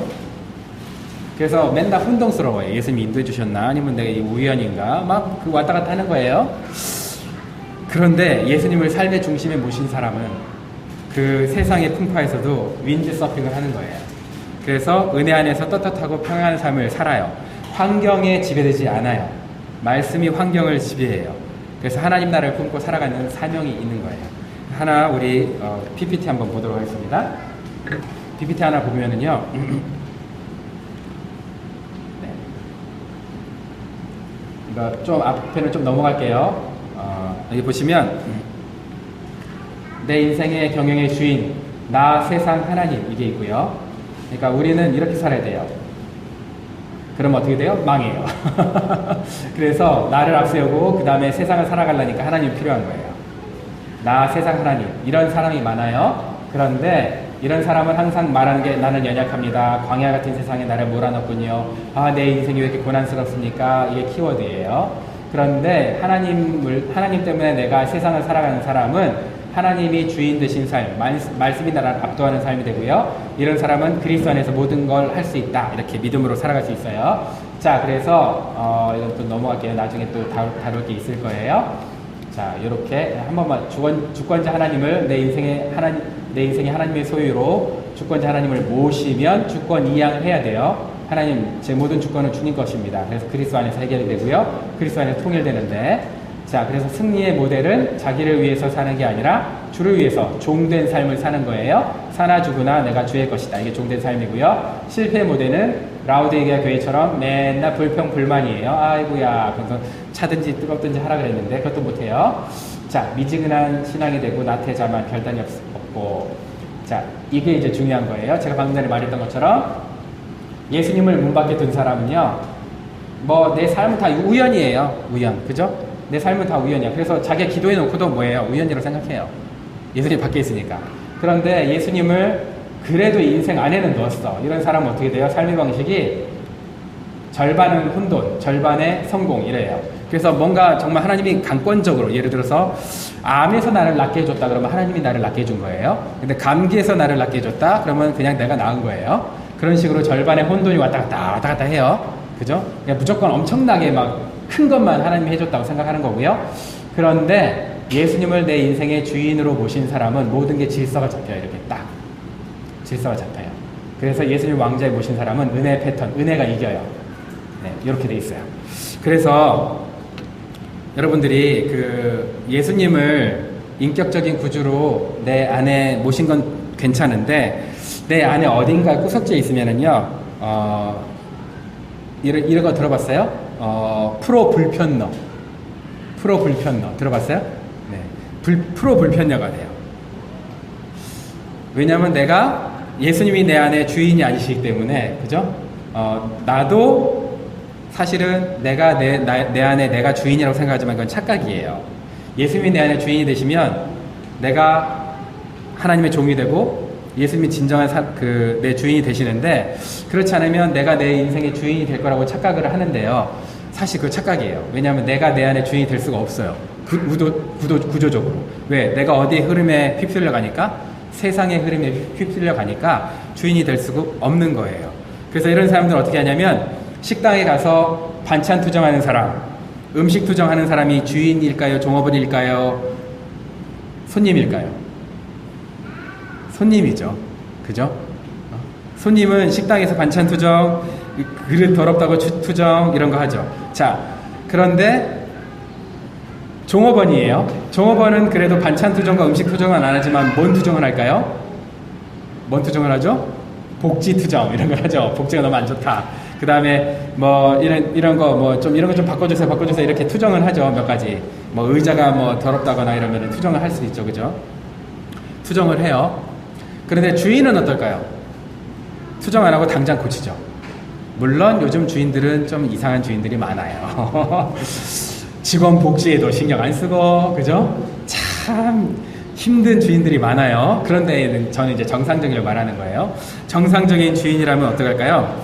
그래서 맨날 혼동스러워요. 예수님이 인도해 주셨나? 아니면 내가 우연인가? 막 그 왔다 갔다 하는 거예요. 그런데 예수님을 삶의 중심에 모신 사람은 그 세상의 풍파에서도 윈드 서핑을 하는 거예요. 그래서 은혜 안에서 떳떳하고 평안한 삶을 살아요. 환경에 지배되지 않아요. 말씀이 환경을 지배해요. 그래서 하나님 나라를 품고 살아가는 사명이 있는 거예요. 하나 우리 PPT 한번 보도록 하겠습니다. PPT 하나 보면은요, 그러니까 좀 앞에는 좀 넘어갈게요. 여기 보시면 내 인생의 경영의 주인, 나, 세상, 하나님 이게 있고요. 그러니까 우리는 이렇게 살아야 돼요. 그럼 어떻게 돼요? 망해요. 그래서 나를 앞세우고 그 다음에 세상을 살아가려니까 하나님이 필요한 거예요. 나, 세상, 하나님 이런 사람이 많아요. 그런데 이런 사람은 항상 말하는 게 나는 연약합니다. 광야 같은 세상에 나를 몰아넣군요. 내 인생이 왜 이렇게 고난스럽습니까? 이게 키워드예요. 그런데 하나님 때문에 내가 세상을 살아가는 사람은 하나님이 주인 되신 삶, 말씀이 나를 압도하는 삶이 되고요. 이런 사람은 그리스도 안에서 모든 걸 할 수 있다. 이렇게 믿음으로 살아갈 수 있어요. 자, 그래서 이건 또 넘어갈게요. 나중에 또 다룰 게 있을 거예요. 자, 이렇게 한 번만 주권자 하나님을 내 인생의 하나님의 소유로 주권자 하나님을 모시면 주권 이양을 해야 돼요. 하나님, 제 모든 주권은 주님 것입니다. 그래서 그리스도 안에서 해결이 되고요. 그리스도 안에서 통일되는데, 자, 그래서 승리의 모델은 자기를 위해서 사는 게 아니라 주를 위해서 종된 삶을 사는 거예요. 사나 죽으나 내가 주의 것이다. 이게 종된 삶이고요. 실패의 모델은 라우디게아 교회처럼 맨날 불평불만이에요. 아이고야, 그래서 차든지 뜨겁든지 하라 그랬는데 그것도 못해요. 자, 미지근한 신앙이 되고 나태자만 결단이 없고, 자, 이게 이제 중요한 거예요. 제가 방금 전에 말했던 것처럼 예수님을 문 밖에 둔 사람은요, 뭐 내 삶은 다 우연이에요. 우연, 그죠? 내 삶은 다 우연이야. 그래서 자기가 기도해 놓고도 뭐예요? 우연이라고 생각해요. 예수님 밖에 있으니까. 그런데 예수님을 그래도 인생 안에는 넣었어. 이런 사람은 어떻게 돼요? 삶의 방식이 절반은 혼돈, 절반의 성공 이래요. 그래서 뭔가 정말 하나님이 강권적으로, 예를 들어서 암에서 나를 낫게 해줬다 그러면 하나님이 나를 낫게 해준 거예요. 근데 감기에서 나를 낫게 해줬다 그러면 그냥 내가 나은 거예요. 그런 식으로 절반의 혼돈이 왔다 갔다 해요. 그죠? 그냥 무조건 엄청나게 막 큰 것만 하나님이 해줬다고 생각하는 거고요. 그런데 예수님을 내 인생의 주인으로 모신 사람은 모든 게 질서가 잡혀요. 이렇게 딱 질서가 잡혀요. 그래서 예수님 왕자에 모신 사람은 은혜 패턴, 은혜가 이겨요. 네, 이렇게 돼 있어요. 그래서 여러분들이 그 예수님을 인격적인 구주로 내 안에 모신 건 괜찮은데 내 안에 어딘가에 구석지에 있으면은요, 이런 거 들어봤어요? 프로 불편러 들어봤어요? 네, 프로 불편녀가 돼요. 왜냐하면 내가 예수님이 내 안에 주인이 아니시기 때문에, 그죠? 나도 사실은 내가 내 안에 내가 주인이라고 생각하지만 그건 착각이에요. 예수님이 내 안에 주인이 되시면 내가 하나님의 종이 되고 예수님이 진정한 내 주인이 되시는데, 그렇지 않으면 내가 내 인생의 주인이 될 거라고 착각을 하는데요. 사실 그 착각이에요. 왜냐하면 내가 내 안에 주인이 될 수가 없어요. 구조적으로. 왜? 내가 어디에 흐름에 휩쓸려 가니까, 세상의 흐름에 휩쓸려 가니까 주인이 될 수가 없는 거예요. 그래서 이런 사람들은 어떻게 하냐면 식당에 가서 반찬 투정하는 사람, 음식 투정하는 사람이 주인일까요? 종업원일까요? 손님일까요? 손님이죠. 그죠? 손님은 식당에서 반찬 투정, 그릇 더럽다고 투정 이런 거 하죠. 자, 그런데 종업원이에요. 종업원은 그래도 반찬 투정과 음식 투정은 안 하지만 뭔 투정을 할까요? 뭔 투정을 하죠? 복지 투정 이런 걸 하죠. 복지가 너무 안 좋다. 그 다음에 뭐 이런 거 좀 바꿔주세요 이렇게 투정을 하죠. 몇 가지. 뭐 의자가 뭐 더럽다거나 이러면 투정을 할 수 있죠. 그죠? 투정을 해요. 그런데 주인은 어떨까요? 투정 안 하고 당장 고치죠. 물론 요즘 주인들은 좀 이상한 주인들이 많아요. 직원 복지에도 신경 안 쓰고, 그죠? 참 힘든 주인들이 많아요. 그런데 저는 이제 정상적이라고 말하는 거예요. 정상적인 주인이라면 어떡할까요?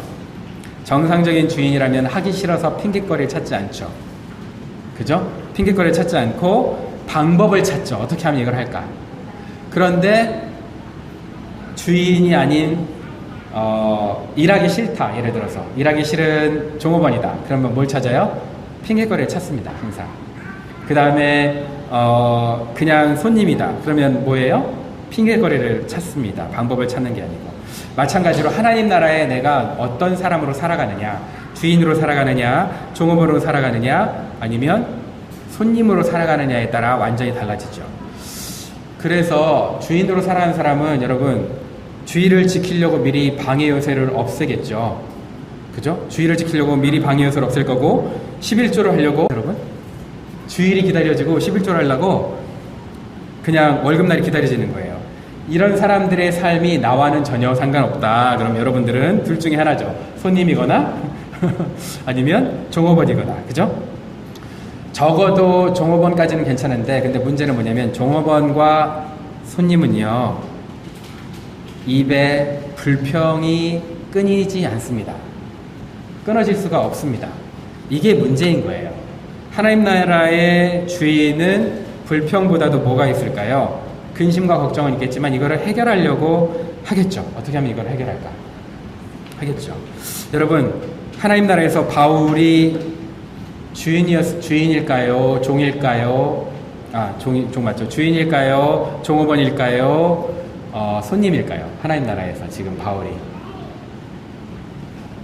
정상적인 주인이라면 하기 싫어서 핑계거리를 찾지 않죠. 그죠? 핑계거리를 찾지 않고 방법을 찾죠. 어떻게 하면 이걸 할까? 그런데 주인이 아닌 일하기 싫다. 예를 들어서 일하기 싫은 종업원이다. 그러면 뭘 찾아요? 핑계거리를 찾습니다. 항상. 그 다음에 그냥 손님이다. 그러면 뭐예요? 핑계거리를 찾습니다. 방법을 찾는 게 아니고. 마찬가지로 하나님 나라에 내가 어떤 사람으로 살아가느냐, 주인으로 살아가느냐, 종업원으로 살아가느냐, 아니면 손님으로 살아가느냐에 따라 완전히 달라지죠. 그래서 주인으로 살아가는 사람은 여러분 주의를 지키려고 미리 방해 요소를 없애겠죠. 그죠? 주의를 지키려고 미리 방해 요소를 없앨 거고, 11조를 하려고 여러분 주일이 기다려지고 11조를 하려고 그냥 월급날이 기다려지는 거예요. 이런 사람들의 삶이 나와는 전혀 상관없다. 그럼 여러분들은 둘 중에 하나죠. 손님이거나 아니면 종업원이거나, 그죠? 적어도 종업원까지는 괜찮은데, 근데 문제는 뭐냐면 종업원과 손님은요, 입에 불평이 끊이지 않습니다. 끊어질 수가 없습니다. 이게 문제인 거예요. 하나님 나라의 주인은 불평보다도 뭐가 있을까요? 근심과 걱정은 있겠지만 이거를 해결하려고 하겠죠. 어떻게 하면 이걸 해결할까? 하겠죠. 여러분, 하나님 나라에서 바울이 주인일까요? 종일까요? 종 맞죠? 주인일까요? 종업원일까요? 손님일까요? 하나님 나라에서 지금 바울이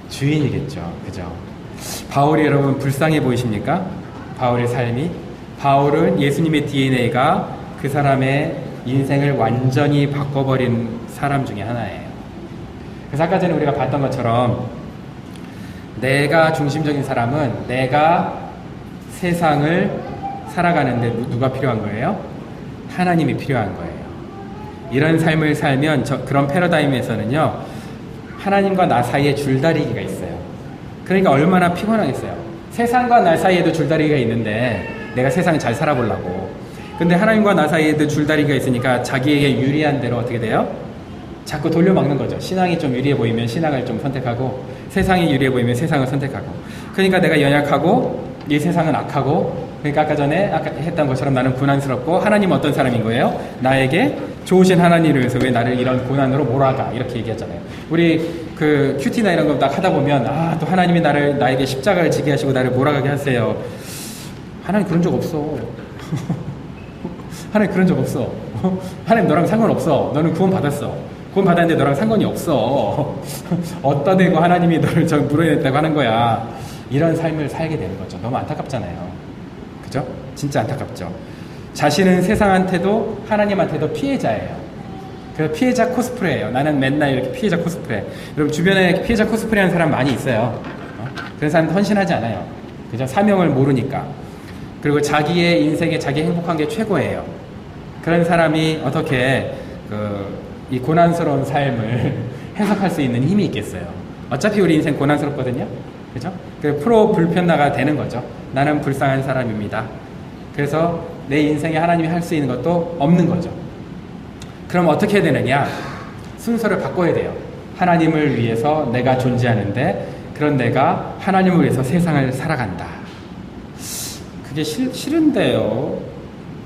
주인이겠죠. 그죠? 바울이 여러분 불쌍해 보이십니까? 바울의 삶이? 바울은 예수님의 DNA가 그 사람의 인생을 완전히 바꿔버린 사람 중에 하나예요. 그래서 아까 전에 우리가 봤던 것처럼 내가 중심적인 사람은 내가 세상을 살아가는데 누가 필요한 거예요? 하나님이 필요한 거예요. 이런 삶을 살면 그런 패러다임에서는요, 하나님과 나 사이에 줄다리기가 있어요. 그러니까 얼마나 피곤하겠어요. 세상과 나 사이에도 줄다리기가 있는데 내가 세상을 잘 살아보려고. 근데 하나님과 나 사이에도 줄다리기가 있으니까 자기에게 유리한 대로 어떻게 돼요? 자꾸 돌려막는 거죠. 신앙이 좀 유리해 보이면 신앙을 좀 선택하고, 세상이 유리해 보이면 세상을 선택하고. 그러니까 내가 연약하고 이 세상은 악하고, 그러니까 아까 전에 했던 것처럼 나는 고난스럽고, 하나님은 어떤 사람인 거예요? 나에게 좋으신 하나님을 위해서 왜 나를 이런 고난으로 몰아가, 이렇게 얘기하잖아요. 우리 그 큐티나 이런 거 딱 하다 보면 또 하나님이 나에게 십자가를 지게 하시고 나를 몰아가게 하세요. 하나님 그런 적 없어. 하나님 그런 적 없어. 하나님 너랑 상관없어. 너는 구원 받았어. 구원 받았는데 너랑 상관이 없어. 어디다 대고 하나님이 너를 물어냈다고 하는 거야. 이런 삶을 살게 되는 거죠. 너무 안타깝잖아요. 그죠? 진짜 안타깝죠. 자신은 세상한테도 하나님한테도 피해자예요. 그래서 피해자 코스프레예요. 나는 맨날 이렇게 피해자 코스프레. 여러분 주변에 피해자 코스프레 하는 사람 많이 있어요. 그런 사람 헌신하지 않아요. 그죠? 사명을 모르니까. 그리고 자기의 인생에 자기 행복한 게 최고예요. 그런 사람이 어떻게 이 고난스러운 삶을 해석할 수 있는 힘이 있겠어요. 어차피 우리 인생 고난스럽거든요. 그죠? 프로 불편나가 되는 거죠. 나는 불쌍한 사람입니다. 그래서 내 인생에 하나님이 할 수 있는 것도 없는 거죠. 그럼 어떻게 해야 되느냐? 순서를 바꿔야 돼요. 하나님을 위해서 내가 존재하는데, 그런 내가 하나님을 위해서 세상을 살아간다. 그게 싫은데요.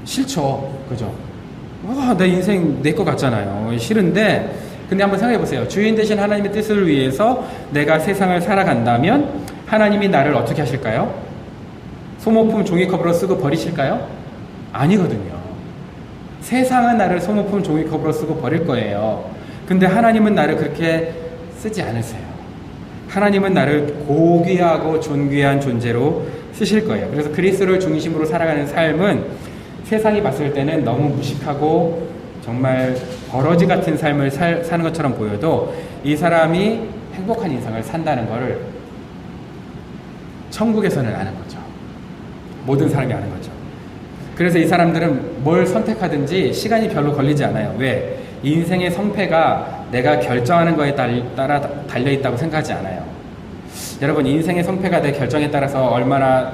싫죠. 그죠? 내 인생 내 것 같잖아요. 싫은데, 근데 한번 생각해 보세요. 주인 되신 하나님의 뜻을 위해서 내가 세상을 살아간다면 하나님이 나를 어떻게 하실까요? 소모품 종이컵으로 쓰고 버리실까요? 아니거든요. 세상은 나를 소모품 종이컵으로 쓰고 버릴 거예요. 근데 하나님은 나를 그렇게 쓰지 않으세요. 하나님은 나를 고귀하고 존귀한 존재로 쓰실 거예요. 그래서 그리스도를 중심으로 살아가는 삶은 세상이 봤을 때는 너무 무식하고 정말 버러지 같은 삶을 사는 것처럼 보여도 이 사람이 행복한 인생을 산다는 것을 천국에서는 아는 거죠. 모든 사람이 아는 거죠. 그래서 이 사람들은 뭘 선택하든지 시간이 별로 걸리지 않아요. 왜? 인생의 성패가 내가 결정하는 거에 따라 달려있다고 생각하지 않아요. 여러분, 인생의 성패가 내 결정에 따라서 얼마나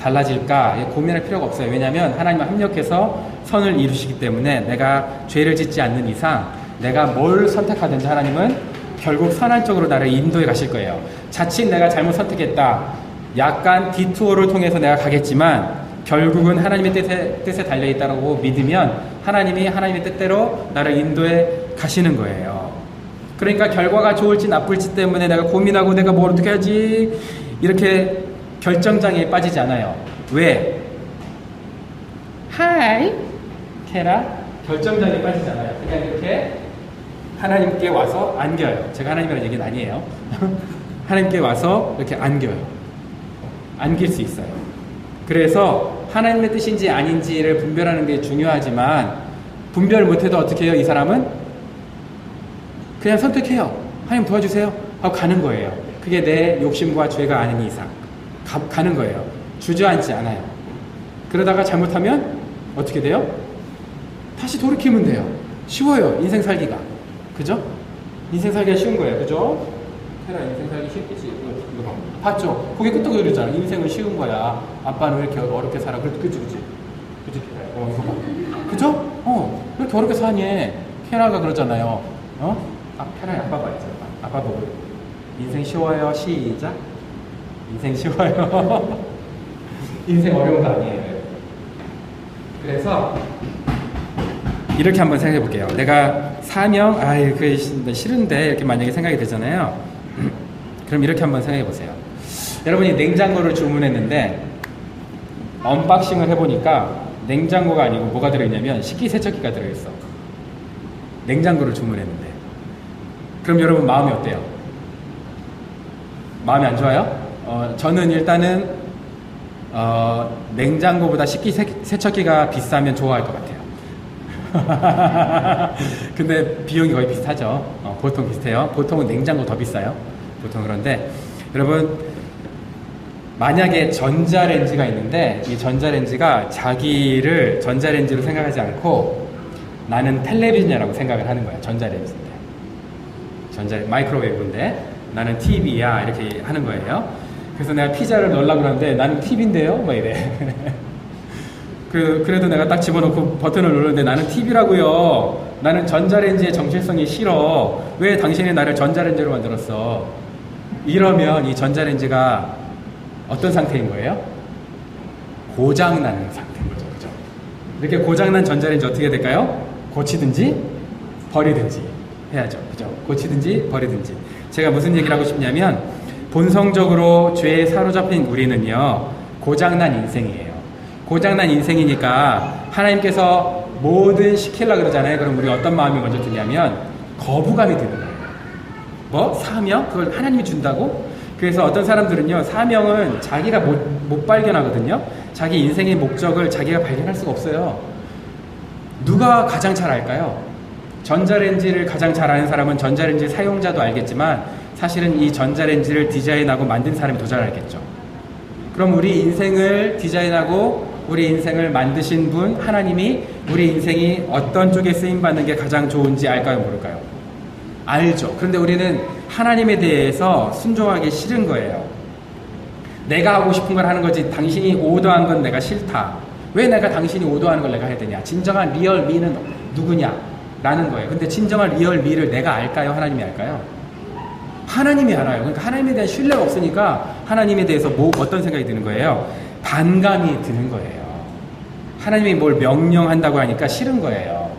달라질까 고민할 필요가 없어요. 왜냐하면 하나님과 합력해서 선을 이루시기 때문에 내가 죄를 짓지 않는 이상 내가 뭘 선택하든지 하나님은 결국 선한 쪽으로 나를 인도해 가실 거예요. 자칫 내가 잘못 선택했다, 약간 디투어를 통해서 내가 가겠지만 결국은 하나님의 뜻에 달려있다고 믿으면 하나님이 하나님의 뜻대로 나를 인도해 가시는 거예요. 그러니까 결과가 좋을지 나쁠지 때문에 내가 고민하고 내가 뭘 어떻게 하지 이렇게 결정장애에 빠지지 않아요. 왜? 하이 케라 결정장애에 빠지지 않아요. 그냥 이렇게 하나님께 와서 안겨요. 제가 하나님이라는 얘기는 아니에요. 하나님께 와서 이렇게 안겨요. 안길 수 있어요. 그래서 하나님의 뜻인지 아닌지를 분별하는 게 중요하지만 분별 못해도 어떻게 해요? 이 사람은 그냥 선택해요. 하나님 도와주세요 하고 가는 거예요. 그게 내 욕심과 죄가 아닌 이상 가는 거예요. 주저앉지 않아요. 그러다가 잘못하면 어떻게 돼요? 다시 돌이키면 돼요. 쉬워요. 인생 살기가. 그죠? 인생 살기가 쉬운 거예요. 그죠? 테라 인생 살기 쉽겠지. 이거 봐. 봤죠? 고개 끄덕여 그러잖아. 인생은 쉬운 거야. 아빠는 왜 이렇게 어렵게 살아? 그치? 이거 봐. 그죠? 왜 이렇게 어렵게 사니? 케라가 그러잖아요. 케라의 아빠가 있잖아. 아빠 보고. 인생 쉬워요. 시작. 인생 쉬워요. 인생 어려운 거 아니에요. 그래서 이렇게 한번 생각해 볼게요. 내가 사명, 그게 싫은데 이렇게 만약에 생각이 되잖아요. 그럼 이렇게 한번 생각해 보세요. 여러분이 냉장고를 주문했는데 언박싱을 해보니까 냉장고가 아니고 뭐가 들어있냐면 식기세척기가 들어있어. 냉장고를 주문했는데. 그럼 여러분 마음이 어때요? 마음이 안 좋아요? 저는 일단은 냉장고보다 식기세척기가 비싸면 좋아할 것 같아요. 근데 비용이 거의 비슷하죠. 보통 비슷해요. 보통은 냉장고 더 비싸요. 보통. 그런데 여러분 만약에 전자레인지가 있는데 이 전자레인지가 자기를 전자레인지로 생각하지 않고 나는 텔레비전이라고 생각을 하는 거야. 전자레인지인데 마이크로웨이브인데 나는 TV야 이렇게 하는 거예요. 그래서 내가 피자를 넣으려고 그러는데 나는 TV인데요? 뭐 이래. 그래도 내가 딱 집어넣고 버튼을 누르는데 나는 TV라고요. 나는 전자레인지의 정체성이 싫어. 왜 당신이 나를 전자레인지로 만들었어? 이러면 이 전자레인지가 어떤 상태인 거예요? 고장나는 상태인 거죠. 그죠? 이렇게 고장난 전자레인지 어떻게 될까요? 고치든지 버리든지 해야죠. 그죠? 고치든지 버리든지. 제가 무슨 얘기를 하고 싶냐면 본성적으로 죄에 사로잡힌 우리는요, 고장난 인생이에요. 고장난 인생이니까 하나님께서 뭐든 시키려고 그러잖아요. 그럼 우리 어떤 마음이 먼저 드냐면 거부감이 드는 거예요. 뭐? 사명? 그걸 하나님이 준다고? 그래서 어떤 사람들은요, 사명은 자기가 못 발견하거든요. 자기 인생의 목적을 자기가 발견할 수가 없어요. 누가 가장 잘 알까요? 전자레인지를 가장 잘 아는 사람은 전자레인지 사용자도 알겠지만 사실은 이 전자레인지를 디자인하고 만든 사람이 더 잘 알겠죠. 그럼 우리 인생을 디자인하고 우리 인생을 만드신 분 하나님이 우리 인생이 어떤 쪽에 쓰임받는 게 가장 좋은지 알까요? 모를까요? 알죠. 그런데 우리는 하나님에 대해서 순종하기 싫은 거예요. 내가 하고 싶은 걸 하는 거지 당신이 오더한 건 내가 싫다. 왜 내가 당신이 오더하는 걸 내가 해야 되냐? 진정한 리얼 미는 누구냐? 라는 거예요. 근데 진정한 리얼 미를 내가 알까요? 하나님이 알까요? 하나님이 알아요. 그러니까 하나님에 대한 신뢰가 없으니까 하나님에 대해서 어떤 생각이 드는 거예요? 반감이 드는 거예요. 하나님이 뭘 명령한다고 하니까 싫은 거예요.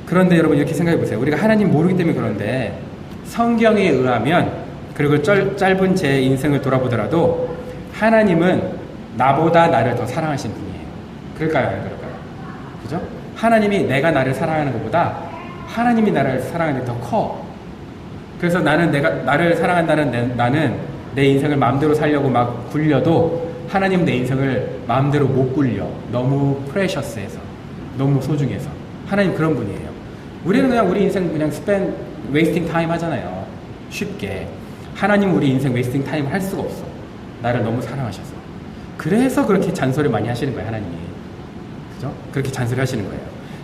그런데 여러분 이렇게 생각해 보세요. 우리가 하나님 모르기 때문에 그런데 성경에 의하면 그리고 짧은 제 인생을 돌아보더라도 하나님은 나보다 나를 더 사랑하신 분이에요. 그럴까요? 안 그럴까요? 그죠? 하나님이 내가 나를 사랑하는 것보다 하나님이 나를 사랑하는 게 더 커. 그래서 나를 사랑한다는 나는 내 인생을 마음대로 살려고 막 굴려도 하나님은 내 인생을 마음대로 못 굴려. 너무 프레셔스해서, 너무 소중해서. 하나님 그런 분이에요. 우리는 그냥 우리 인생 그냥 웨이스팅 타임 하잖아요. 쉽게. 하나님 우리 인생 웨이스팅 타임 할 수가 없어. 나를 너무 사랑하셔서. 그래서 그렇게 잔소리 많이 하시는 거예요, 하나님이. 그죠? 그렇게 잔소리 하시는 거예요.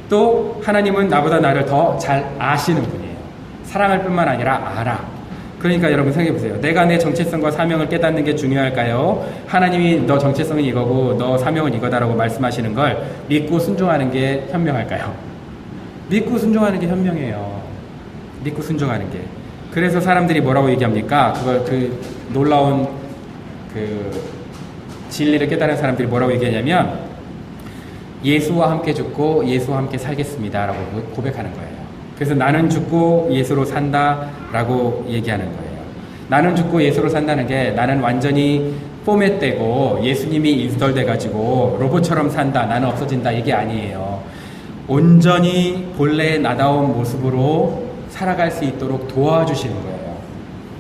또 하나님은 나보다 나를 더 잘 아시는 분이에요. 사랑할 뿐만 아니라 알아. 그러니까 여러분 생각해 보세요. 내가 내 정체성과 사명을 깨닫는 게 중요할까요? 하나님이 너 정체성은 이거고 너 사명은 이거다라고 말씀하시는 걸 믿고 순종하는 게 현명할까요? 믿고 순종하는 게 현명해요. 믿고 순종하는 게. 그래서 사람들이 뭐라고 얘기합니까? 놀라운 진리를 깨달은 사람들이 뭐라고 얘기하냐면 예수와 함께 죽고 예수와 함께 살겠습니다 라고 고백하는 거예요. 그래서 나는 죽고 예수로 산다 라고 얘기하는 거예요. 나는 죽고 예수로 산다는 게 나는 완전히 포맷되고 예수님이 인스톨 돼가지고 로봇처럼 산다, 나는 없어진다 이게 아니에요. 온전히 본래의 나다운 모습으로 살아갈 수 있도록 도와주시는 거예요.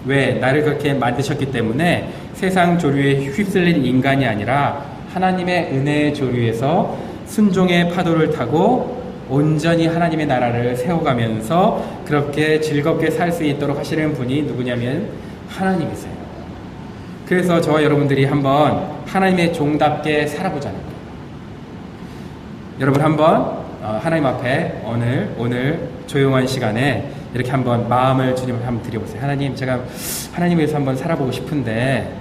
왜? 나를 그렇게 만드셨기 때문에 세상 조류에 휩쓸린 인간이 아니라 하나님의 은혜의 조류에서 순종의 파도를 타고 온전히 하나님의 나라를 세워가면서 그렇게 즐겁게 살 수 있도록 하시는 분이 누구냐면 하나님이세요. 그래서 저와 여러분들이 한번 하나님의 종답게 살아보자는 거예요. 여러분 한번 하나님 앞에 오늘 조용한 시간에 이렇게 한번 마음을 주님 앞에 한번 드려보세요. 하나님, 제가 하나님 위해서 한번 살아보고 싶은데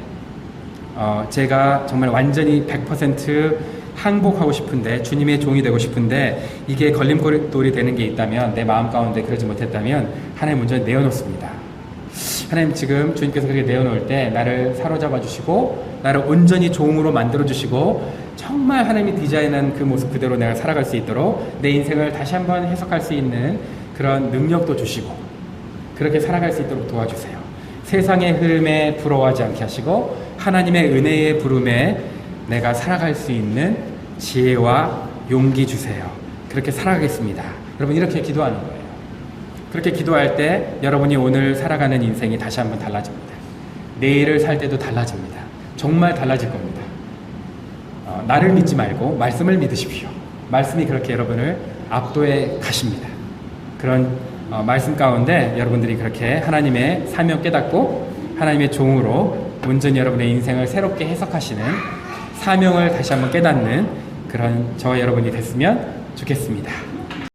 제가 정말 완전히 100% 항복하고 싶은데, 주님의 종이 되고 싶은데, 이게 걸림돌이 되는 게 있다면, 내 마음 가운데 그러지 못했다면 하나님 먼저 내어놓습니다. 하나님, 지금 주님께서 그렇게 내어놓을 때 나를 사로잡아 주시고 나를 온전히 종으로 만들어 주시고 정말 하나님이 디자인한 그 모습 그대로 내가 살아갈 수 있도록 내 인생을 다시 한번 해석할 수 있는 그런 능력도 주시고 그렇게 살아갈 수 있도록 도와주세요. 세상의 흐름에 부러워하지 않게 하시고 하나님의 은혜의 부름에 내가 살아갈 수 있는 지혜와 용기 주세요. 그렇게 살아가겠습니다. 여러분, 이렇게 기도하는 거예요. 그렇게 기도할 때 여러분이 오늘 살아가는 인생이 다시 한번 달라집니다. 내일을 살 때도 달라집니다. 정말 달라질 겁니다. 나를 믿지 말고 말씀을 믿으십시오. 말씀이 그렇게 여러분을 압도해 가십니다. 그런 말씀 가운데 여러분들이 그렇게 하나님의 사명 깨닫고 하나님의 종으로 온전히 여러분의 인생을 새롭게 해석하시는 사명을 다시 한번 깨닫는 그런 저와 여러분이 됐으면 좋겠습니다.